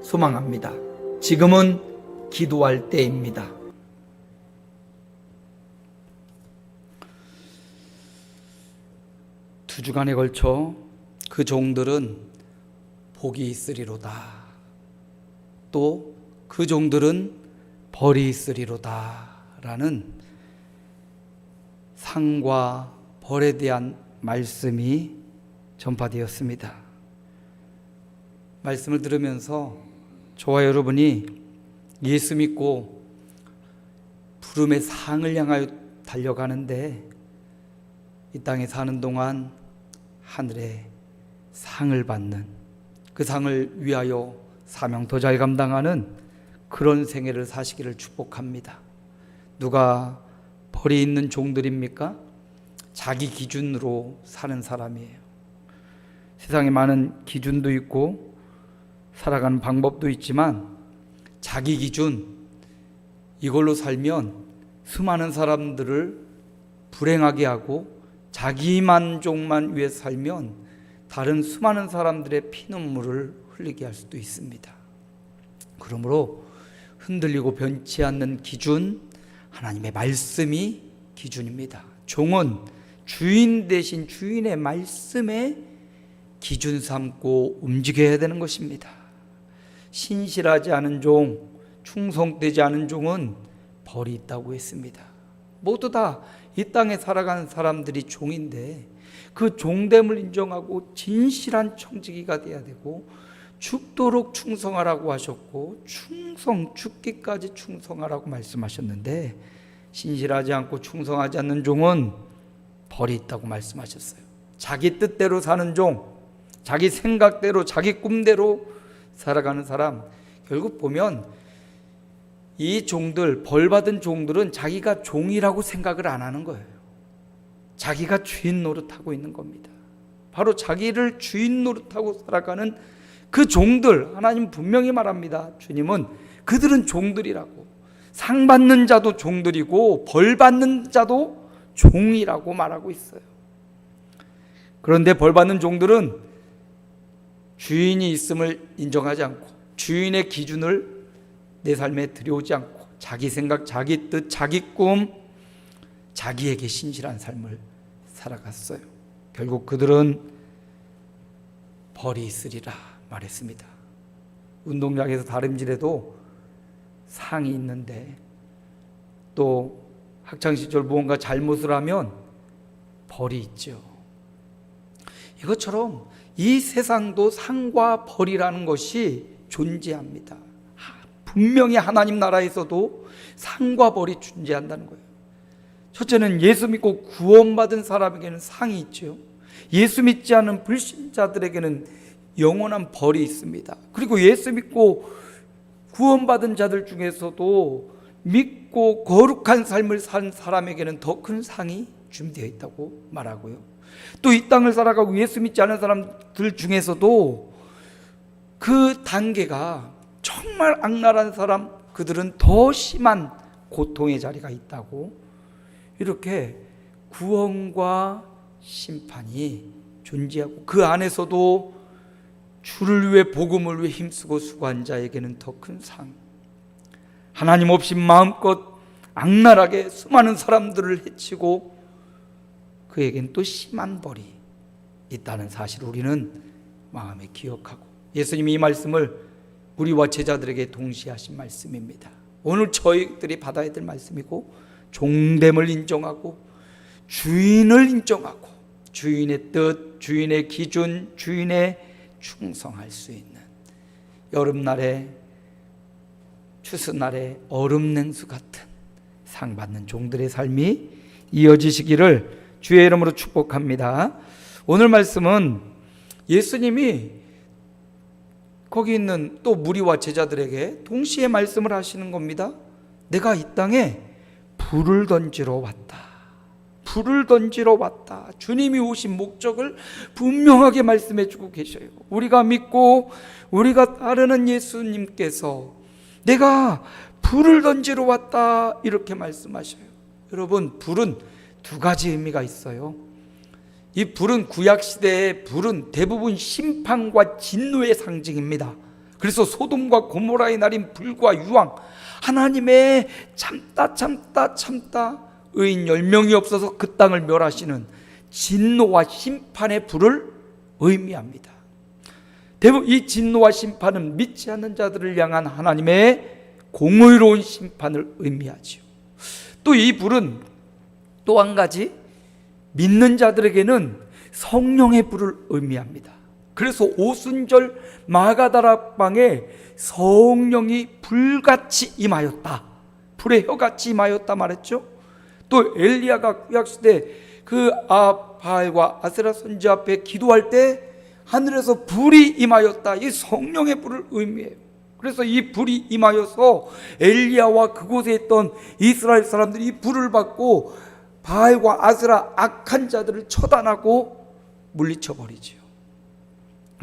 소망합니다. 지금은 기도할 때입니다. 두 주간에 걸쳐 그 종들은 복이 있으리로다. 또 그 종들은 벌이 있으리로다. 라는 상과 벌에 대한 말씀이 전파되었습니다. 말씀을 들으면서 저와 여러분이 예수 믿고 부름의 상을 향하여 달려가는데 이 땅에 사는 동안 하늘의 상을 받는, 그 상을 위하여 사명 더 잘 감당하는 그런 생애를 사시기를 축복합니다. 누가 벌이 있는 종들입니까? 자기 기준으로 사는 사람이에요. 세상에 많은 기준도 있고 살아가는 방법도 있지만 자기 기준, 이걸로 살면 수많은 사람들을 불행하게 하고 자기 만족만 위해 살면 다른 수많은 사람들의 피눈물을 흘리게 할 수도 있습니다. 그러므로 흔들리고 변치 않는 기준, 하나님의 말씀이 기준입니다. 종은 주인 대신 주인의 말씀에 기준 삼고 움직여야 되는 것입니다. 신실하지 않은 종, 충성되지 않은 종은 벌이 있다고 했습니다. 모두 다 이 땅에 살아가는 사람들이 종인데 그 종됨을 인정하고 진실한 청지기가 되어야 되고 죽도록 충성하라고 하셨고 죽기까지 충성하라고 말씀하셨는데 신실하지 않고 충성하지 않는 종은 벌이 있다고 말씀하셨어요. 자기 뜻대로 사는 종, 자기 생각대로 자기 꿈대로 살아가는 사람, 결국 보면 이 종들, 벌받은 종들은 자기가 종이라고 생각을 안 하는 거예요. 자기가 주인 노릇하고 있는 겁니다. 바로 자기를 주인 노릇하고 살아가는 그 종들, 하나님 분명히 말합니다. 주님은 그들은 종들이라고. 상 받는 자도 종들이고 벌 받는 자도 종이라고 말하고 있어요. 그런데 벌 받는 종들은 주인이 있음을 인정하지 않고 주인의 기준을 내 삶에 들여오지 않고 자기 생각, 자기 뜻, 자기 꿈, 자기에게 신실한 삶을 살아갔어요. 결국 그들은 벌이 있으리라 말했습니다. 운동장에서 다림질해도 상이 있는데 또 학창시절 무언가 잘못을 하면 벌이 있죠. 이것처럼 이 세상도 상과 벌이라는 것이 존재합니다. 분명히 하나님 나라에서도 상과 벌이 존재한다는 거예요. 첫째는 예수 믿고 구원받은 사람에게는 상이 있죠. 예수 믿지 않은 불신자들에게는 영원한 벌이 있습니다. 그리고 예수 믿고 구원받은 자들 중에서도 믿고 거룩한 삶을 산 사람에게는 더 큰 상이 준비되어 있다고 말하고요. 또 이 땅을 살아가고 예수 믿지 않은 사람들 중에서도 그 단계가 정말 악랄한 사람, 그들은 더 심한 고통의 자리가 있다고, 이렇게 구원과 심판이 존재하고 그 안에서도 주를 위해 복음을 위해 힘쓰고 수고한 자에게는 더 큰 상, 하나님 없이 마음껏 악랄하게 수많은 사람들을 해치고 그에겐 또 심한 벌이 있다는 사실을 우리는 마음에 기억하고, 예수님이 이 말씀을 우리와 제자들에게 동시에 하신 말씀입니다. 오늘 저희들이 받아야 될 말씀이고, 종됨을 인정하고 주인을 인정하고 주인의 뜻, 주인의 기준, 주인의 충성할 수 있는 여름날에 추수날에 얼음 냉수 같은 상 받는 종들의 삶이 이어지시기를 주의 이름으로 축복합니다. 오늘 말씀은 예수님이 거기 있는 또 무리와 제자들에게 동시에 말씀을 하시는 겁니다. 내가 이 땅에 불을 던지러 왔다. 불을 던지러 왔다. 주님이 오신 목적을 분명하게 말씀해 주고 계셔요. 우리가 믿고 우리가 따르는 예수님께서 내가 불을 던지러 왔다 이렇게 말씀하셔요. 여러분, 불은 두 가지 의미가 있어요. 이 불은 구약시대의 불은 대부분 심판과 진노의 상징입니다. 그래서 소돔과 고모라의 날인 불과 유황, 하나님의 참다 의인 10명이 없어서 그 땅을 멸하시는 진노와 심판의 불을 의미합니다. 대부분 이 진노와 심판은 믿지 않는 자들을 향한 하나님의 공의로운 심판을 의미하지요. 또 이 불은 또 한 가지 믿는 자들에게는 성령의 불을 의미합니다. 그래서 오순절 마가다라 방에 성령이 불같이 임하였다, 불의 혀같이 임하였다 말했죠. 또 엘리야가 구약시대 그 바알과 아세라 선지 앞에 기도할 때 하늘에서 불이 임하였다, 이 성령의 불을 의미해요. 그래서 이 불이 임하여서 엘리야와 그곳에 있던 이스라엘 사람들이 이 불을 받고 바알과 아세라 악한 자들을 처단하고 물리쳐버리죠.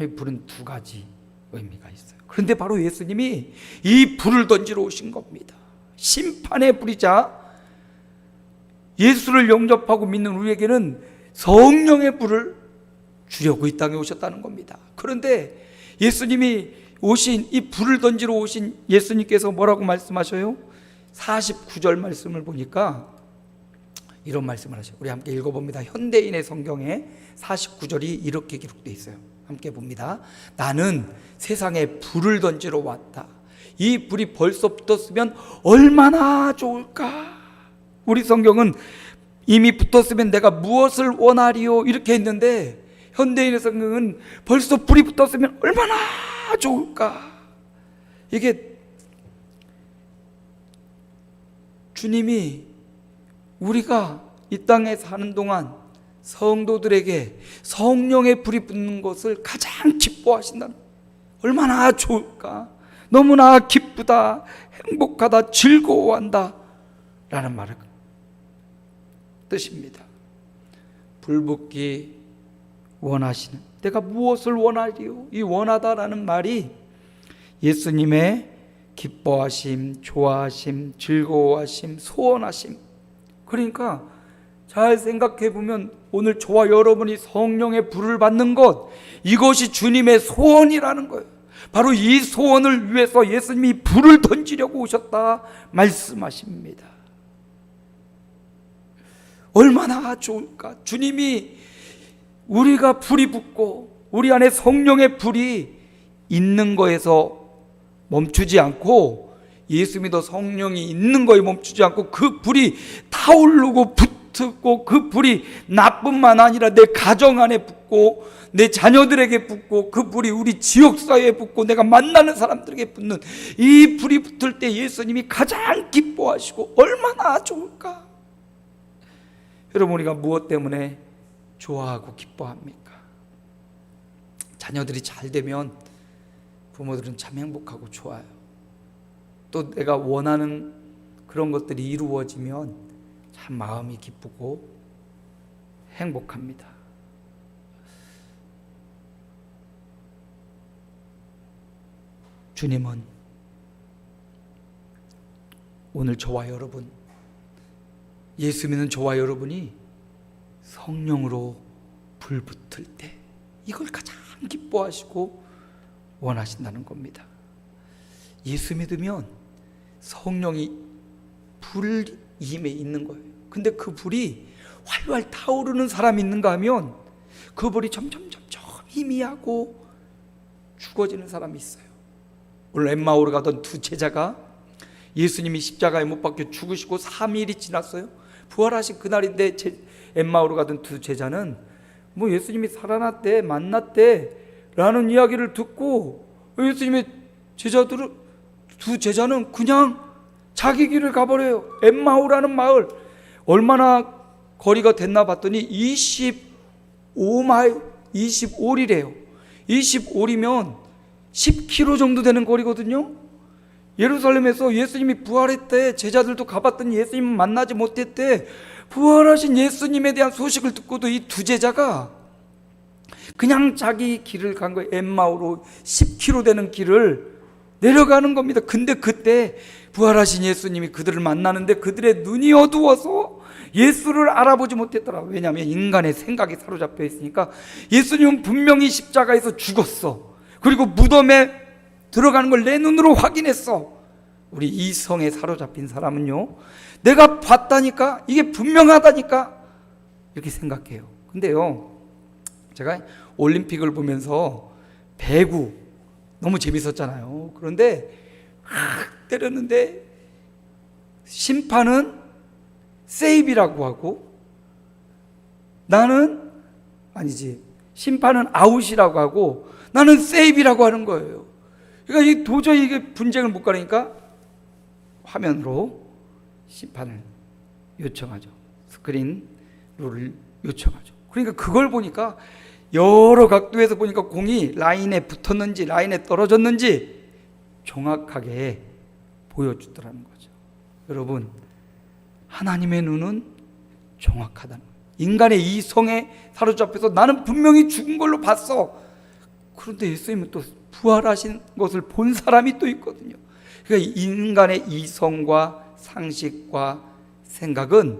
이 불은 두 가지 의미가 있어요. 그런데 바로 예수님이 이 불을 던지러 오신 겁니다. 심판의 불이자 예수를 영접하고 믿는 우리에게는 성령의 불을 주려고 이 땅에 오셨다는 겁니다. 그런데 예수님이 오신, 이 불을 던지러 오신 예수님께서 뭐라고 말씀하셔요? 49절 말씀을 보니까 이런 말씀을 하셔요. 우리 함께 읽어봅니다. 현대인의 성경에 49절이 이렇게 기록되어 있어요. 함께 봅니다. 나는 세상에 불을 던지러 왔다. 이 불이 벌써 붙었으면 얼마나 좋을까. 우리 성경은 이미 붙었으면 내가 무엇을 원하리요 이렇게 했는데, 현대인의 성경은 벌써 불이 붙었으면 얼마나 좋을까. 이게 주님이 우리가 이 땅에 사는 동안 성도들에게 성령의 불이 붙는 것을 가장 기뻐하신다는, 얼마나 좋을까, 너무나 기쁘다, 행복하다, 즐거워한다 라는 말을 뜻입니다. 불붙기 원하시는, 내가 무엇을 원하리요? 이 원하다라는 말이 예수님의 기뻐하심, 좋아하심, 즐거워하심, 소원하심. 그러니까 잘 생각해 보면 오늘 저와 여러분이 성령의 불을 받는 것, 이것이 주님의 소원이라는 거예요. 바로 이 소원을 위해서 예수님이 불을 던지려고 오셨다 말씀하십니다. 얼마나 좋을까. 주님이 우리가 불이 붙고 우리 안에 성령의 불이 있는 거에서 멈추지 않고, 예수 믿어 성령이 있는 거에 멈추지 않고 그 불이 타오르고 붙고, 그 불이 나뿐만 아니라 내 가정 안에 붙고 내 자녀들에게 붙고, 그 불이 우리 지역사회에 붙고 내가 만나는 사람들에게 붙는 이 불이 붙을 때 예수님이 가장 기뻐하시고 얼마나 좋을까. 여러분, 우리가 무엇 때문에 좋아하고 기뻐합니까? 자녀들이 잘 되면 부모들은 참 행복하고 좋아요. 또 내가 원하는 그런 것들이 이루어지면 참 마음이 기쁘고 행복합니다. 주님은 오늘 저와 여러분, 예수 믿는 저와 여러분이 성령으로 불붙을 때 이걸 가장 기뻐하시고 원하신다는 겁니다. 예수 믿으면 성령이 불임에 있는 거예요. 근데 그 불이 활활 타오르는 사람이 있는가 하면 그 불이 점점 희미하고 죽어지는 사람이 있어요. 오늘 엠마오로 가던 두 제자가 예수님이 십자가에 못 박혀 죽으시고 3일이 지났어요. 부활하신 그날인데 엠마오로 가던 두 제자는 뭐 예수님이 살아났대, 만났대 라는 이야기를 듣고 예수님의 두 제자는 그냥 자기 길을 가버려요. 엠마오라는 마을, 얼마나 거리가 됐나 봤더니 25마일, 25리래요. 25리면 10km 정도 되는 거리거든요. 예루살렘에서 예수님이 부활했대. 제자들도 가봤더니 예수님은 만나지 못했대. 부활하신 예수님에 대한 소식을 듣고도 이 두 제자가 그냥 자기 길을 간 거예요. 엠마오로 10km 되는 길을 내려가는 겁니다. 근데 그때 부활하신 예수님이 그들을 만나는데 그들의 눈이 어두워서 예수를 알아보지 못했더라. 왜냐하면 인간의 생각이 사로잡혀 있으니까. 예수님은 분명히 십자가에서 죽었어. 그리고 무덤에 들어가는 걸 내 눈으로 확인했어. 우리 이성에 사로잡힌 사람은요, 내가 봤다니까, 이게 분명하다니까 이렇게 생각해요. 근데요, 제가 올림픽을 보면서 배구 너무 재밌었잖아요. 그런데 때렸는데 심판은 세이브라고 하고, 나는 아니지, 심판은 아웃이라고 하고 나는 세이브라고 하는 거예요. 그러니까 도저히 이게 분쟁을 못 가니까 화면으로 심판을 요청하죠. 스크린 룰을 요청하죠. 그러니까 그걸 보니까 여러 각도에서 보니까 공이 라인에 붙었는지 라인에 떨어졌는지 정확하게 보여주더라는 거죠. 여러분, 하나님의 눈은 정확하다는 거예요. 인간의 이성에 사로잡혀서 나는 분명히 죽은 걸로 봤어. 그런데 예수님은 또 부활하신 것을 본 사람이 또 있거든요. 그러니까 인간의 이성과 상식과 생각은,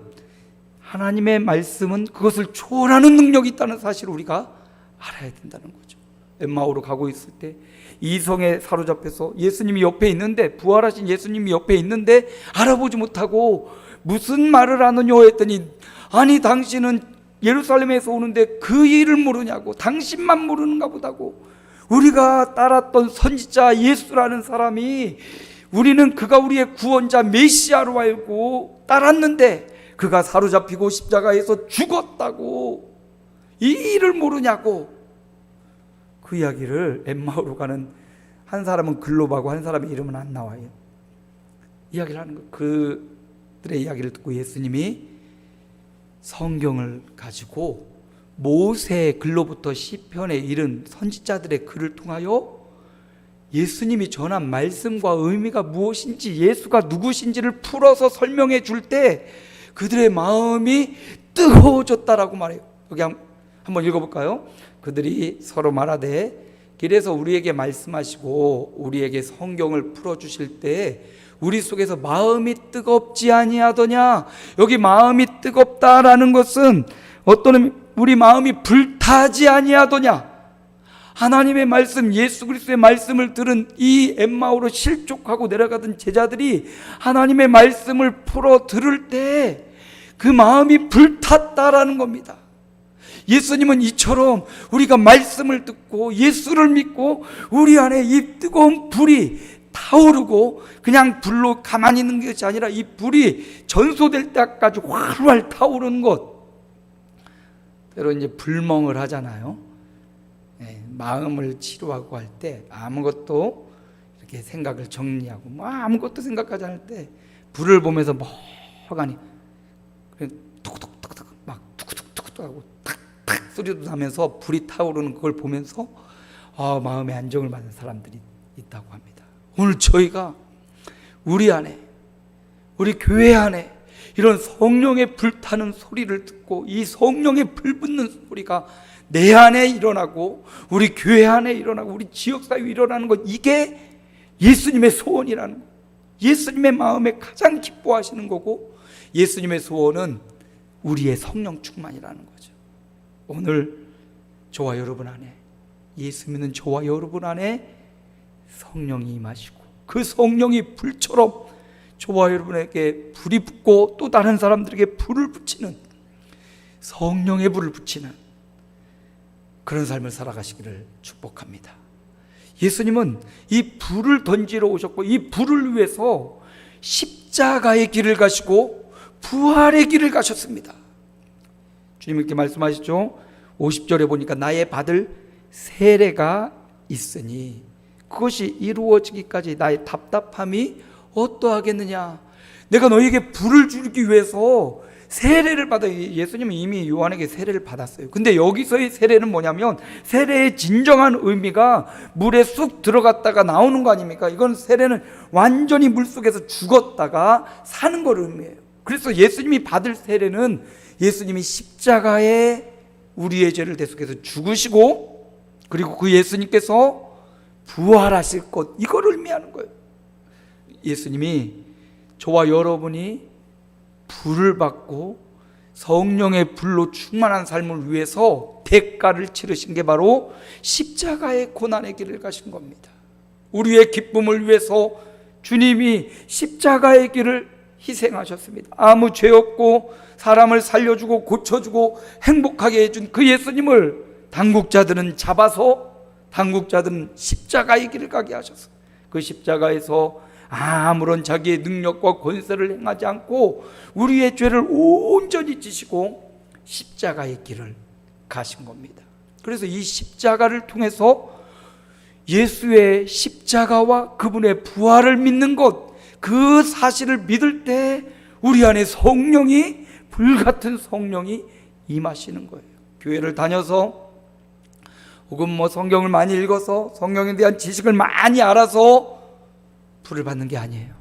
하나님의 말씀은 그것을 초월하는 능력이 있다는 사실을 우리가 알아야 된다는 거죠. 엠마오로 가고 있을 때 이성에 사로잡혀서 예수님이 옆에 있는데, 부활하신 예수님이 옆에 있는데 알아보지 못하고 무슨 말을 하느냐 했더니, 아니 당신은 예루살렘에서 오는데 그 일을 모르냐고, 당신만 모르는가 보다고. 우리가 따랐던 선지자 예수라는 사람이, 우리는 그가 우리의 구원자 메시아로 알고 따랐는데 그가 사로잡히고 십자가에서 죽었다고, 이 일을 모르냐고. 그 이야기를 엠마오로 가는 한 사람은 글로바고 한 사람의 이름은 안 나와요. 이야기를 하는 거. 그들의 이야기를 듣고 예수님이 성경을 가지고 모세의 글로부터 시편에 이른 선지자들의 글을 통하여 예수님이 전한 말씀과 의미가 무엇인지, 예수가 누구신지를 풀어서 설명해 줄 때 그들의 마음이 뜨거워졌다라고 말해요. 여기 한번 읽어볼까요? 그들이 서로 말하되, 길에서 우리에게 말씀하시고 우리에게 성경을 풀어주실 때 우리 속에서 마음이 뜨겁지 아니하더냐. 여기 마음이 뜨겁다라는 것은 어떤 우리 마음이 불타지 아니하더냐. 하나님의 말씀, 예수 그리스도의 말씀을 들은 이 엠마오로 실족하고 내려가던 제자들이 하나님의 말씀을 풀어 들을 때 그 마음이 불탔다라는 겁니다. 예수님은 이처럼 우리가 말씀을 듣고 예수를 믿고 우리 안에 이 뜨거운 불이 타오르고, 그냥 불로 가만히 있는 것이 아니라 이 불이 전소될 때까지 활활 타오르는 것, 때로 이제 불멍을 하잖아요. 마음을 치료하고 할 때 아무것도 이렇게 생각을 정리하고 아무것도 생각하지 않을 때 불을 보면서 멍하니 툭툭툭툭 막 툭툭툭툭 하고 탁탁 소리도 나면서 불이 타오르는 그걸 보면서 마음의 안정을 받는 사람들이 있다고 합니다. 오늘 저희가 우리 안에, 우리 교회 안에 이런 성령의 불타는 소리를 듣고 이 성령의 불 붙는 소리가 내 안에 일어나고 우리 교회 안에 일어나고 우리 지역사회에 일어나는 것, 이게 예수님의 소원이라는 것, 예수님의 마음에 가장 기뻐하시는 거고, 예수님의 소원은 우리의 성령 충만이라는 거죠. 오늘 저와 여러분 안에, 예수 믿는 저와 여러분 안에 성령이 임하시고 그 성령이 불처럼 저와 여러분에게 불이 붙고 또 다른 사람들에게 불을 붙이는, 성령의 불을 붙이는 그런 삶을 살아가시기를 축복합니다. 예수님은 이 불을 던지러 오셨고 이 불을 위해서 십자가의 길을 가시고 부활의 길을 가셨습니다. 주님 이렇게 말씀하시죠. 50절에 보니까 나의 받을 세례가 있으니 그것이 이루어지기까지 나의 답답함이 어떠하겠느냐. 내가 너에게 불을 주기 위해서 세례를 받아. 예수님은 이미 요한에게 세례를 받았어요. 근데 여기서의 세례는 뭐냐면, 세례의 진정한 의미가 물에 쑥 들어갔다가 나오는 거 아닙니까? 이건 세례는 완전히 물속에서 죽었다가 사는 걸 의미해요. 그래서 예수님이 받을 세례는 예수님이 십자가에 우리의 죄를 대속해서 죽으시고 그리고 그 예수님께서 부활하실 것, 이걸 의미하는 거예요. 예수님이 저와 여러분이 불을 받고 성령의 불로 충만한 삶을 위해서 대가를 치르신 게 바로 십자가의 고난의 길을 가신 겁니다. 우리의 기쁨을 위해서 주님이 십자가의 길을 희생하셨습니다. 아무 죄 없고 사람을 살려주고 고쳐주고 행복하게 해준 그 예수님을 당국자들은 잡아서 당국자들은 십자가의 길을 가게 하셨어요. 그 십자가에서 아무런 자기의 능력과 권세를 행하지 않고 우리의 죄를 온전히 지시고 십자가의 길을 가신 겁니다. 그래서 이 십자가를 통해서 예수의 십자가와 그분의 부활을 믿는 것, 그 사실을 믿을 때 우리 안에 성령이, 불같은 성령이 임하시는 거예요. 교회를 다녀서 혹은 성경을 많이 읽어서 성경에 대한 지식을 많이 알아서 불을 받는 게 아니에요.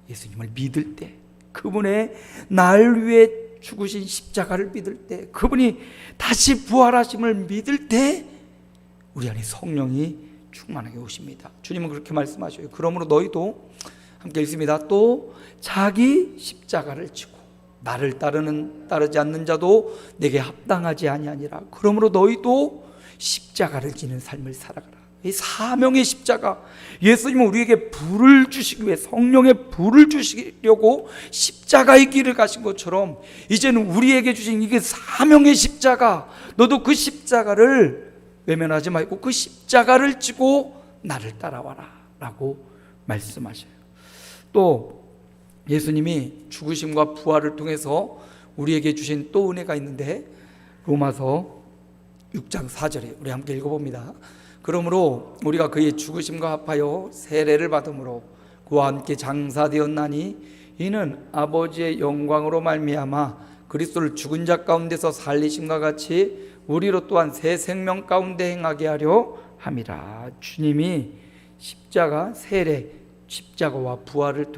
예수님을 믿을 때, 그분의 날 위해 죽으신 십자가를 믿을 때, 그분이 다시 부활하심을 믿을 때 우리 안에 성령이 충만하게 오십니다. 주님은 그렇게 말씀하셔요. 그러므로 너희도, 함께 읽습니다. 또 자기 십자가를 지고 나를 따르지 않는 자도 내게 합당하지 아니하니라. 그러므로 너희도 십자가를 지는 삶을 살아가라. 이 사명의 십자가, 예수님은 우리에게 불을 주시기 위해, 성령의 불을 주시려고 십자가의 길을 가신 것처럼 이제는 우리에게 주신 이게 사명의 십자가, 너도 그 십자가를 외면하지 말고 그 십자가를 지고 나를 따라와라 라고 말씀하셔요. 또 예수님이 죽으심과 부활을 통해서 우리에게 주신 또 은혜가 있는데, 로마서 6장 4절에 우리 함께 읽어봅니다. 그러므로 우리가 그의 죽으심과 합하여 세례를 받음으로 그와 함께 장사되었나니 이는 아버지의 영광으로 말미암아 그리스도를 죽은 자 가운데서 살리심과 같이 우리로 또한 새 생명 가운데 행하게 하려 함이라. 주님이 십자가, 세례, 십자가와 부활을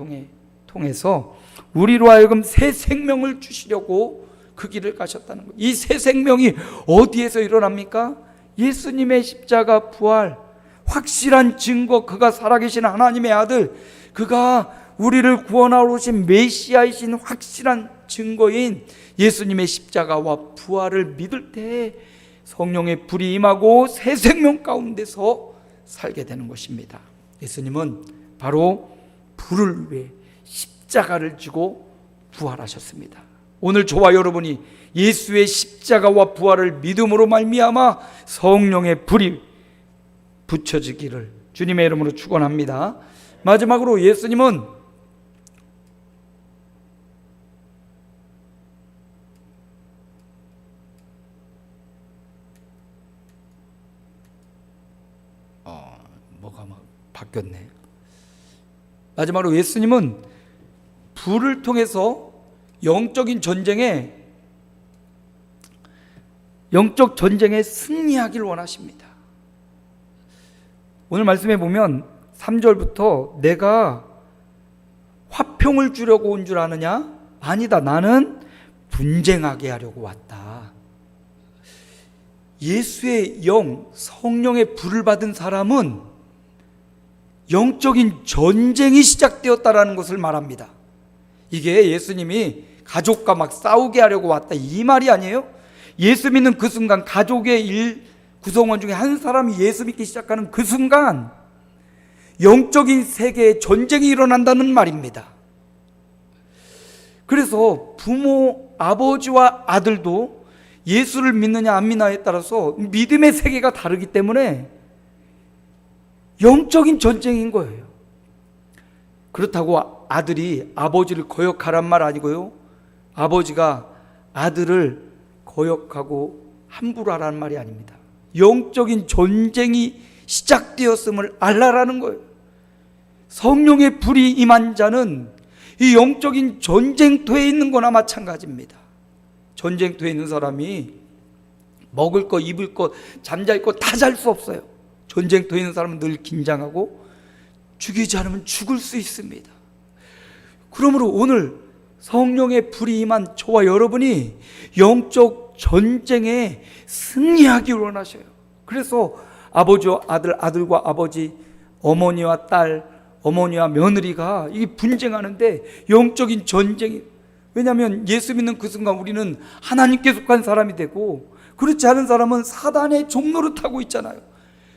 통해서 우리로 하여금 새 생명을 주시려고 그 길을 가셨다는 거예요. 이 새 생명이 어디에서 일어납니까? 예수님의 십자가, 부활, 확실한 증거, 그가 살아계신 하나님의 아들, 그가 우리를 구원하러 오신 메시아이신 확실한 증거인 예수님의 십자가와 부활을 믿을 때 성령의 불이 임하고 새 생명 가운데서 살게 되는 것입니다. 예수님은 바로 불을 위해 십자가를 지고 부활하셨습니다. 오늘 저와 여러분이 예수의 십자가와 부활을 믿음으로 말미암아 성령의 불이 붙여지기를 주님의 이름으로 축원합니다. 마지막으로 예수님은 뭐가 막 바뀌었네. 마지막으로 예수님은 불을 통해서 영적 전쟁에 승리하기를 원하십니다. 오늘 말씀에 보면 3절부터 내가 화평을 주려고 온 줄 아느냐? 아니다. 나는 분쟁하게 하려고 왔다. 예수의 영, 성령의 불을 받은 사람은 영적인 전쟁이 시작되었다라는 것을 말합니다. 이게 예수님이 가족과 막 싸우게 하려고 왔다 이 말이 아니에요. 예수 믿는 그 순간, 가족의 구성원 중에 한 사람이 예수 믿기 시작하는 그 순간 영적인 세계에 전쟁이 일어난다는 말입니다. 그래서 부모, 아버지와 아들도 예수를 믿느냐 안 믿느냐에 따라서 믿음의 세계가 다르기 때문에 영적인 전쟁인 거예요. 그렇다고 아들이 아버지를 거역하란 말 아니고요, 아버지가 아들을 거역하고 함부로 하라는 말이 아닙니다. 영적인 전쟁이 시작되었음을 알라라는 거예요. 성령의 불이 임한 자는 이 영적인 전쟁터에 있는 거나 마찬가지입니다. 전쟁터에 있는 사람이 먹을 것, 입을 것, 잠잘 것 다 잘 수 없어요. 전쟁터에 있는 사람은 늘 긴장하고 죽이지 않으면 죽을 수 있습니다. 그러므로 오늘 성령의 불이 임한 저와 여러분이 영적 전쟁에 승리하기 원하셔요. 그래서 아버지와 아들, 아들과 아버지, 어머니와 딸, 어머니와 며느리가 이 분쟁하는데 영적인 전쟁이, 왜냐하면 예수 믿는 그 순간 우리는 하나님께 속한 사람이 되고, 그렇지 않은 사람은 사단의 종노릇하고 있잖아요.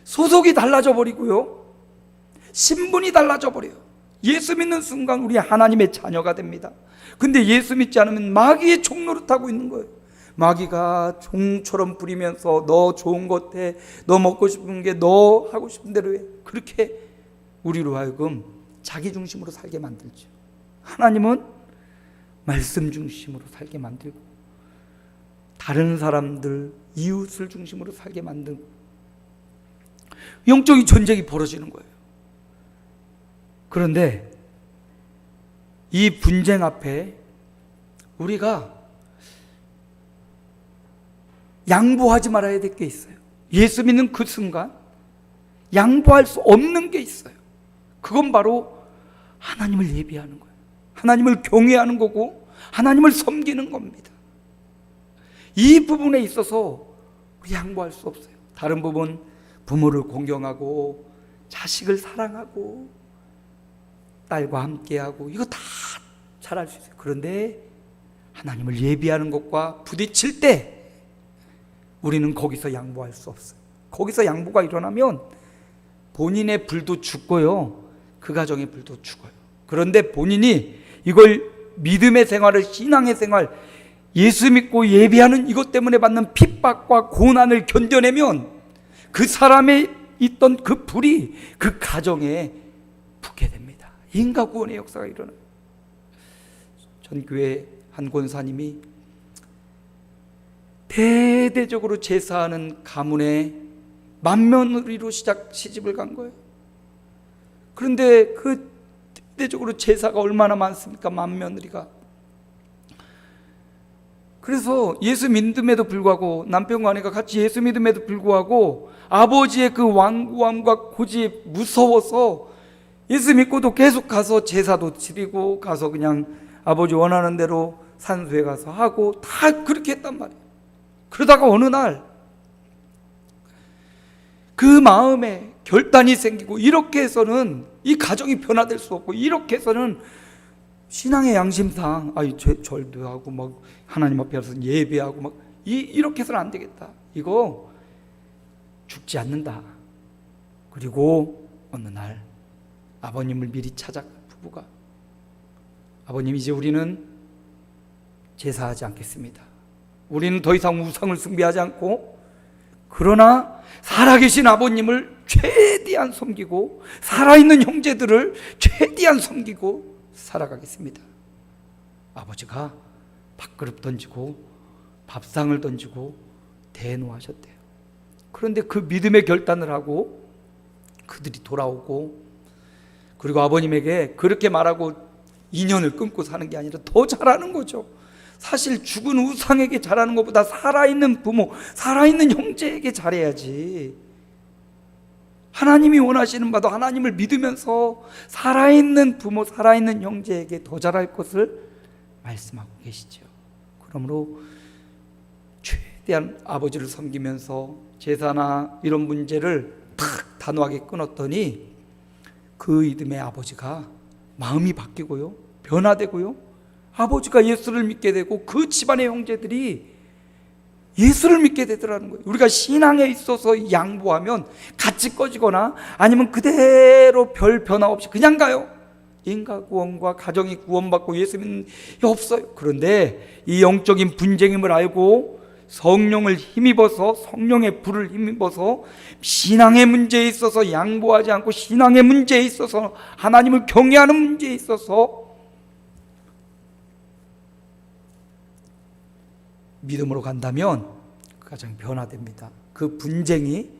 소속이 달라져 버리고요, 신분이 달라져 버려요. 예수 믿는 순간 우리 하나님의 자녀가 됩니다. 근데 예수 믿지 않으면 마귀의 종노릇하고 있는 거예요. 마귀가 종처럼 부리면서 너 좋은 것 해, 너 먹고 싶은 게 너 하고 싶은 대로 해. 그렇게 우리로 하여금 자기 중심으로 살게 만들죠. 하나님은 말씀 중심으로 살게 만들고 다른 사람들, 이웃을 중심으로 살게 만들고 영적인 전쟁이 벌어지는 거예요. 그런데 이 분쟁 앞에 우리가 양보하지 말아야 될 게 있어요. 예수 믿는 그 순간 양보할 수 없는 게 있어요. 그건 바로 하나님을 예비하는 거예요. 하나님을 경외하는 거고 하나님을 섬기는 겁니다. 이 부분에 있어서 우리 양보할 수 없어요. 다른 부분, 부모를 공경하고 자식을 사랑하고 딸과 함께하고 이거 다 잘할 수 있어요. 그런데 하나님을 예비하는 것과 부딪힐 때 우리는 거기서 양보할 수 없어요. 거기서 양보가 일어나면 본인의 불도 죽고요, 그 가정의 불도 죽어요. 그런데 본인이 이걸 믿음의 생활을, 신앙의 생활, 예수 믿고 예비하는 이것 때문에 받는 핍박과 고난을 견뎌내면 그 사람의 있던 그 불이 그 가정에 붙게 됩니다. 인과 구원의 역사가 일어나요. 전 교회 한 권사님이 대대적으로 제사하는 가문에 맏며느리로 시집을 간 거예요. 그런데 그 대대적으로 제사가 얼마나 많습니까? 맏며느리가. 그래서 예수 믿음에도 불구하고, 남편과 아내가 같이 예수 믿음에도 불구하고 아버지의 그 완고함과 고집이 무서워서 예수 믿고도 계속 가서 제사도 지리고 가서 그냥 아버지 원하는 대로 산소에 가서 하고 다 그렇게 했단 말이에요. 그러다가 어느 날 그 마음에 결단이 생기고, 이렇게 해서는 이 가정이 변화될 수 없고, 이렇게 해서는 신앙의 양심상 절도 하고 막 하나님 앞에서 예배하고 막 이렇게 해서는 안 되겠다. 이거 죽지 않는다. 그리고 어느 날 아버님을 미리 찾아간 부부가, 아버님, 이제 우리는 제사하지 않겠습니다. 우리는 더 이상 우상을 숭배하지 않고, 그러나 살아계신 아버님을 최대한 섬기고 살아있는 형제들을 최대한 섬기고 살아가겠습니다. 아버지가 밥그릇 던지고 밥상을 던지고 대노하셨대요. 그런데 그 믿음의 결단을 하고 그들이 돌아오고, 그리고 아버님에게 그렇게 말하고 인연을 끊고 사는 게 아니라 더 잘하는 거죠. 사실 죽은 우상에게 잘하는 것보다 살아있는 부모, 살아있는 형제에게 잘해야지. 하나님이 원하시는 바도 하나님을 믿으면서 살아있는 부모, 살아있는 형제에게 더 잘할 것을 말씀하고 계시죠. 그러므로 최대한 아버지를 섬기면서 제사나 이런 문제를 탁 단호하게 끊었더니 그 이듬해 아버지가 마음이 바뀌고요, 변화되고요, 아버지가 예수를 믿게 되고 그 집안의 형제들이 예수를 믿게 되더라는 거예요. 우리가 신앙에 있어서 양보하면 같이 꺼지거나 아니면 그대로 별 변화 없이 그냥 가요. 인과 구원과 가정이 구원받고 예수 믿는 게 없어요. 그런데 이 영적인 분쟁임을 알고 성령을 힘입어서, 성령의 불을 힘입어서 신앙의 문제에 있어서 양보하지 않고, 신앙의 문제에 있어서, 하나님을 경외하는 문제에 있어서 믿음으로 간다면 그 가정이 변화됩니다. 그 분쟁이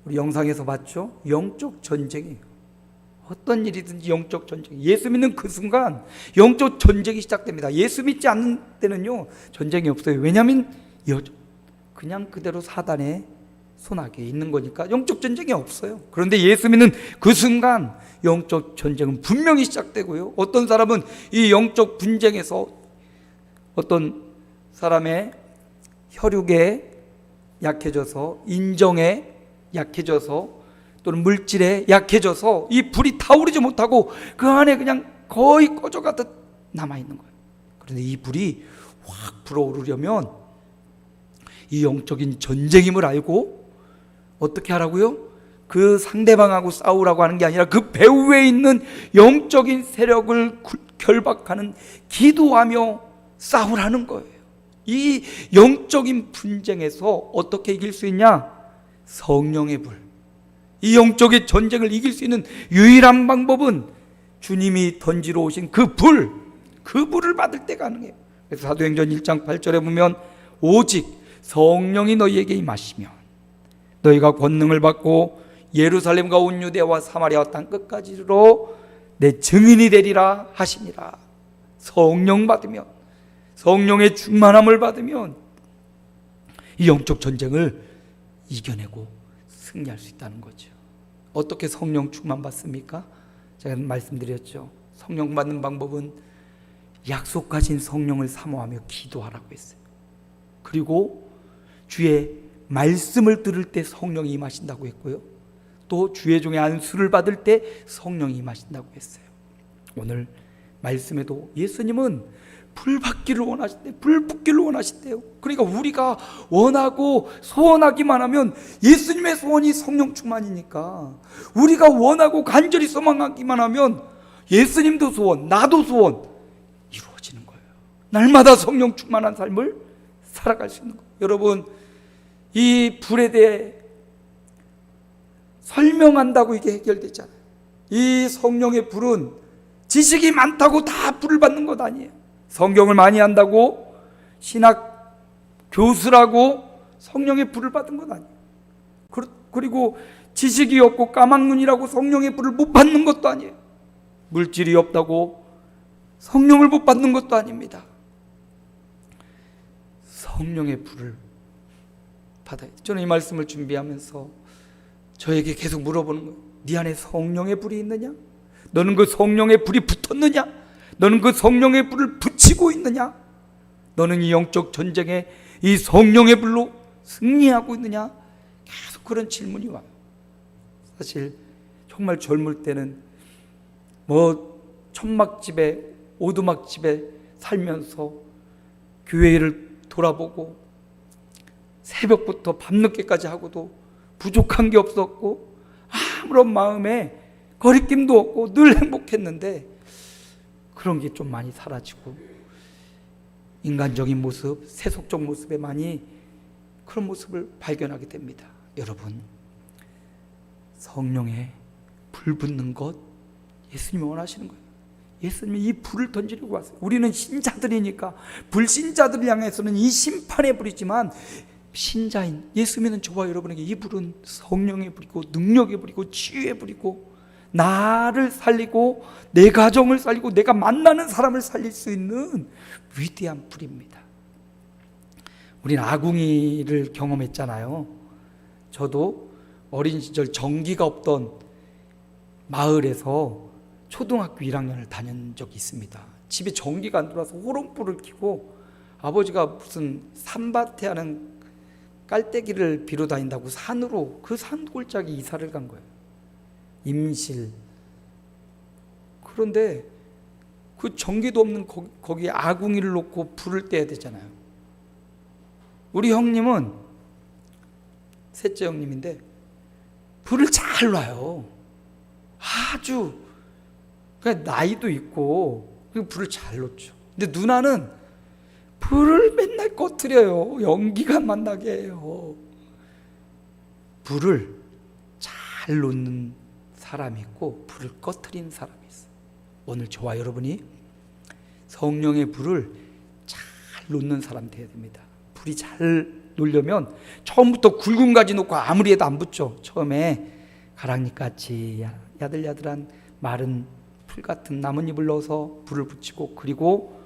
우리 영상에서 봤죠? 영적 전쟁이에요. 어떤 일이든지 영적 전쟁. 예수 믿는 그 순간 영적 전쟁이 시작됩니다. 예수 믿지 않는 때는요, 전쟁이 없어요. 왜냐하면 그냥 그대로 사단의 손아귀에 있는 거니까 영적 전쟁이 없어요. 그런데 예수 믿는 그 순간 영적 전쟁은 분명히 시작되고요, 어떤 사람은 이 영적 분쟁에서 어떤 사람의 혈육에 약해져서, 인정에 약해져서, 또는 물질에 약해져서 이 불이 타오르지 못하고 그 안에 그냥 거의 꺼져가듯 남아있는 거예요. 그런데 이 불이 확 불어오르려면 이 영적인 전쟁임을 알고 어떻게 하라고요? 그 상대방하고 싸우라고 하는 게 아니라 그 배후에 있는 영적인 세력을 결박하는, 기도하며 싸우라는 거예요. 이 영적인 분쟁에서 어떻게 이길 수 있냐? 성령의 불. 이 영적인 전쟁을 이길 수 있는 유일한 방법은 주님이 던지러 오신 그 불, 그 불을 받을 때 가능해요. 그래서 사도행전 1장 8절에 보면 오직 성령이 너희에게 임하시면 너희가 권능을 받고 예루살렘과 온 유대와 사마리아 땅 끝까지로 내 증인이 되리라 하시니라. 성령 받으면, 성령의 충만함을 받으면 이 영적 전쟁을 이겨내고 승리할 수 있다는 거죠. 어떻게 성령 충만 받습니까? 제가 말씀드렸죠. 성령 받는 방법은 약속하신 성령을 사모하며 기도하라고 했어요. 그리고 주의 말씀을 들을 때 성령이 임하신다고 했고요, 또 주의 종의 안수를 받을 때 성령이 임하신다고 했어요. 오늘 말씀에도 예수님은 불 받기를 원하신대요. 불 붙기를 원하신대요. 그러니까 우리가 원하고 소원하기만 하면, 예수님의 소원이 성령 충만이니까 우리가 원하고 간절히 소망하기만 하면 예수님도 소원, 나도 소원 이루어지는 거예요. 날마다 성령 충만한 삶을 살아갈 수 있는 거예요. 여러분, 이 불에 대해 설명한다고 이게 해결되잖아요. 이 성령의 불은 지식이 많다고 다 불을 받는 것 아니에요. 성경을 많이 한다고 신학 교수라고 성령의 불을 받은 것 아니에요. 그리고 지식이 없고 까막눈이라고 성령의 불을 못 받는 것도 아니에요. 물질이 없다고 성령을 못 받는 것도 아닙니다. 성령의 불을 받아야 돼요. 저는 이 말씀을 준비하면서 저에게 계속 물어보는 거예요. 네 안에 성령의 불이 있느냐? 너는 그 성령의 불이 붙었느냐? 너는 그 성령의 불을 붙이고 있느냐? 너는 이 영적 전쟁에 이 성령의 불로 승리하고 있느냐? 계속 그런 질문이 와요. 사실 정말 젊을 때는 천막집에 오두막집에 살면서 교회를 돌아보고 새벽부터 밤늦게까지 하고도 부족한 게 없었고 아무런 마음에 거리낌도 없고 늘 행복했는데, 그런 게 좀 많이 사라지고 인간적인 모습, 세속적 모습에 많이 그런 모습을 발견하게 됩니다. 여러분, 성령에 불 붙는 것 예수님이 원하시는 거예요. 예수님이 이 불을 던지려고 왔어요. 우리는 신자들이니까 불신자들을 향해서는 이 심판의 불이지만, 신자인 예수 믿는 저와 여러분에게 이 불은 성령의 불이고 능력의 불이고 치유의 불이고 나를 살리고 내 가정을 살리고 내가 만나는 사람을 살릴 수 있는 위대한 불입니다. 우리는 아궁이를 경험했잖아요. 저도 어린 시절 전기가 없던 마을에서 초등학교 1학년을 다닌 적이 있습니다. 집에 전기가 안 들어와서 호롱불을 켜고 아버지가 무슨 산밭에 하는 깔때기를 빌어 다닌다고 산으로, 그 산골짜기 이사를 간 거예요. 임실. 그런데 그 전기도 없는 거기에 아궁이를 놓고 불을 떼야 되잖아요. 우리 형님은 셋째 형님인데 불을 잘 놔요. 아주 그러니까 나이도 있고 불을 잘 놓죠. 근데 누나는 불을 맨날 꺼트려요. 연기가 만나게 해요. 불을 잘 놓는 사람이 있고 불을 꺼트리는 사람이 있어요. 오늘 저와 여러분이 성령의 불을 잘 놓는 사람 되어야 됩니다. 불이 잘 놓으려면 처음부터 굵은 가지 놓고 아무리 해도 안 붙죠. 처음에 가랑잎같이 야들야들한 마른 풀 같은 나뭇잎을 넣어서 불을 붙이고, 그리고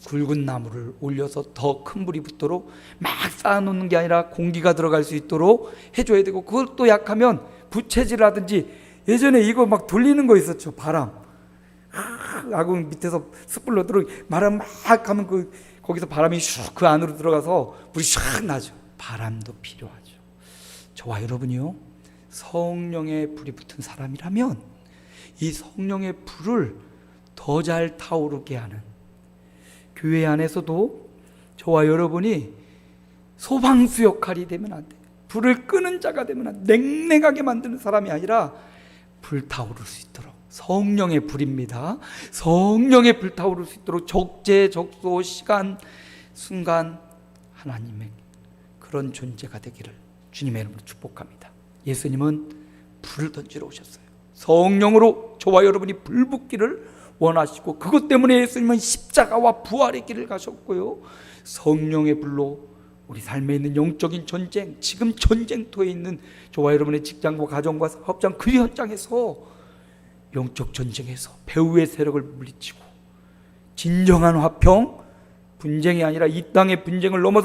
굵은 나무를 올려서 더 큰 불이 붙도록 막 쌓아놓는 게 아니라 공기가 들어갈 수 있도록 해줘야 되고, 그것도 약하면 부채질하든지, 예전에 이거 막 돌리는 거 있었죠. 바람 아궁 밑에서 숯불로 들어 바람 막 하면 거기서 바람이 슉 그 안으로 들어가서 불이 샥 나죠. 바람도 필요하죠. 저와 여러분이요, 성령의 불이 붙은 사람이라면 이 성령의 불을 더 잘 타오르게 하는, 교회 안에서도 저와 여러분이 소방수 역할이 되면 안 돼요. 불을 끄는 자가 되면 냉랭하게 만드는 사람이 아니라 불타오를 수 있도록, 성령의 불입니다. 성령의 불타오를 수 있도록 적재적소 시간 순간 하나님의 그런 존재가 되기를 주님의 이름으로 축복합니다. 예수님은 불을 던지러 오셨어요. 성령으로 저와 여러분이 불붙기를 원하시고, 그것 때문에 예수님은 십자가와 부활의 길을 가셨고요, 성령의 불로 우리 삶에 있는 영적인 전쟁, 지금 전쟁터에 있는 저와 여러분의 직장과 가정과 사업장 그 현장에서 영적 전쟁에서 배후의 세력을 물리치고 진정한 화평, 분쟁이 아니라 이 땅의 분쟁을 넘어서